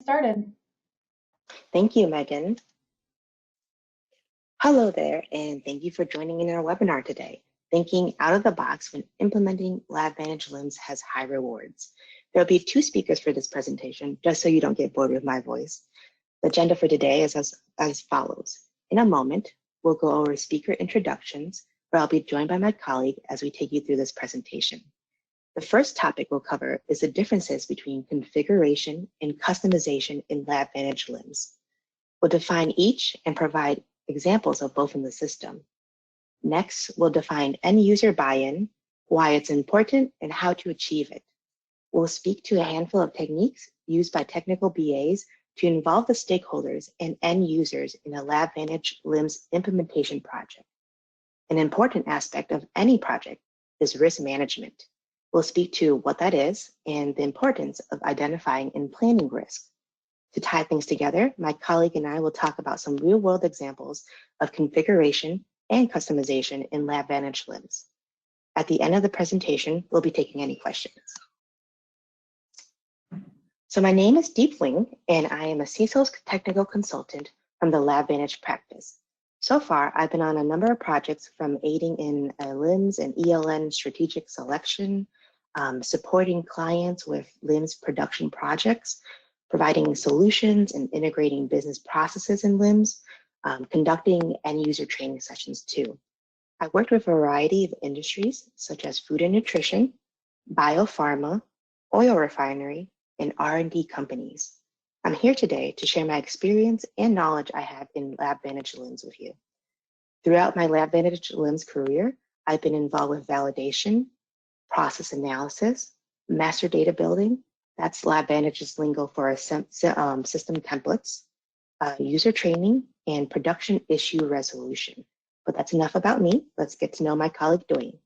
started. Thank you, Megan. Hello there, and thank you for joining in our webinar today. Thinking out of the box when implementing LabVantage LIMS has high rewards. There will be 2 speakers for this presentation, just so you don't get bored with my voice. The agenda for today is as follows. In a moment, we'll go over speaker introductions, where I'll be joined by my colleague as we take you through this presentation. The first topic we'll cover is the differences between configuration and customization in LabVantage LIMS. We'll define each and provide examples of both in the system. Next, we'll define end user buy-in, why it's important, and how to achieve it. We'll speak to a handful of techniques used by technical BAs to involve the stakeholders and end users in a LabVantage LIMS implementation project. An important aspect of any project is risk management. We'll speak to what that is and the importance of identifying and planning risk. To tie things together, my colleague and I will talk about some real-world examples of configuration and customization in LabVantage LIMS. At the end of the presentation, we'll be taking any questions. So my name is Deep Wing, and I am a CSols technical consultant from the LabVantage practice. So far, I've been on a number of projects, from aiding in LIMS and ELN strategic selection, supporting clients with LIMS production projects, providing solutions and integrating business processes in LIMS, conducting end user training sessions too. I worked with a variety of industries such as food and nutrition, biopharma, oil refinery, and R&D companies. I'm here today to share my experience and knowledge I have in LabVantage LIMS with you. Throughout my LabVantage LIMS career, I've been involved with validation, process analysis, master data building, that's LabVantage's lingo for system templates, user training, and production issue resolution. But that's enough about me. Let's get to know my colleague, Dwayne.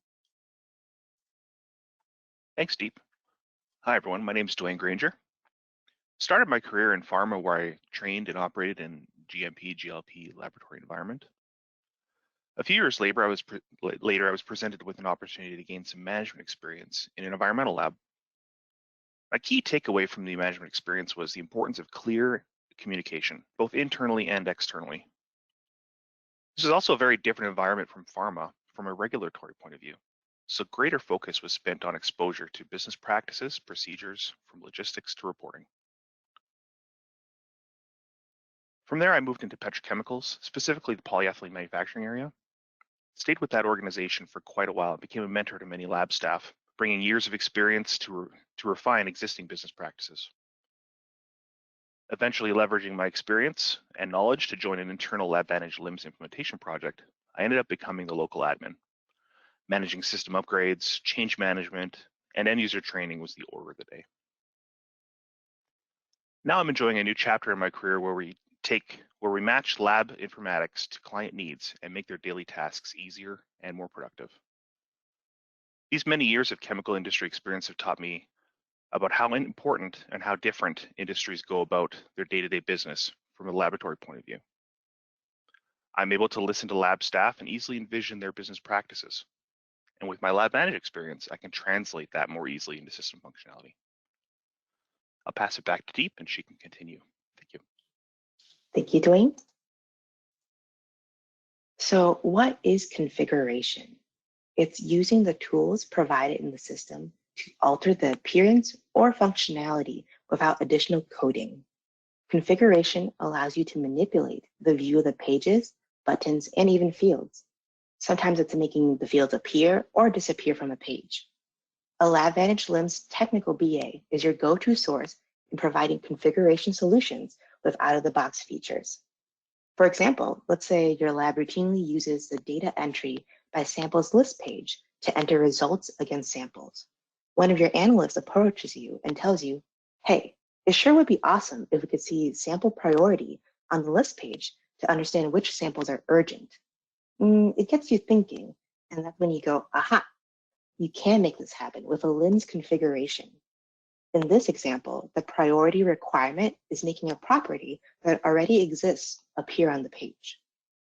Thanks, Deep. Hi, everyone. My name is Dwayne Granger. Started my career in pharma, where I trained and operated in GMP, GLP laboratory environment. A few years later, I was presented with an opportunity to gain some management experience in an environmental lab. My key takeaway from the management experience was the importance of clear communication, both internally and externally. This is also a very different environment from pharma from a regulatory point of view. So greater focus was spent on exposure to business practices, procedures, from logistics to reporting. From there, I moved into petrochemicals, specifically the polyethylene manufacturing area. Stayed with that organization for quite a while and became a mentor to many lab staff, bringing years of experience to refine existing business practices. Eventually leveraging my experience and knowledge to join an internal LabVantage LIMS implementation project, I ended up becoming the local admin. Managing system upgrades, change management, and end user training was the order of the day. Now I'm enjoying a new chapter in my career where we match lab informatics to client needs and make their daily tasks easier and more productive. These many years of chemical industry experience have taught me about how important and how different industries go about their day-to-day business from a laboratory point of view. I'm able to listen to lab staff and easily envision their business practices. And with my LabVantage experience, I can translate that more easily into system functionality. I'll pass it back to Deep and she can continue. Thank you. Thank you, Dwayne. So what is configuration? It's using the tools provided in the system to alter the appearance or functionality without additional coding. Configuration allows you to manipulate the view of the pages, buttons, and even fields. Sometimes it's making the fields appear or disappear from a page. A LabVantage LIMS technical BA is your go-to source in providing configuration solutions with out-of-the-box features. For example, let's say your lab routinely uses the data entry by samples list page to enter results against samples. One of your analysts approaches you and tells you, hey, it sure would be awesome if we could see sample priority on the list page to understand which samples are urgent. It gets you thinking, and that's when you go, aha, you can make this happen with a LIMS configuration. In this example, the priority requirement is making a property that already exists appear on the page.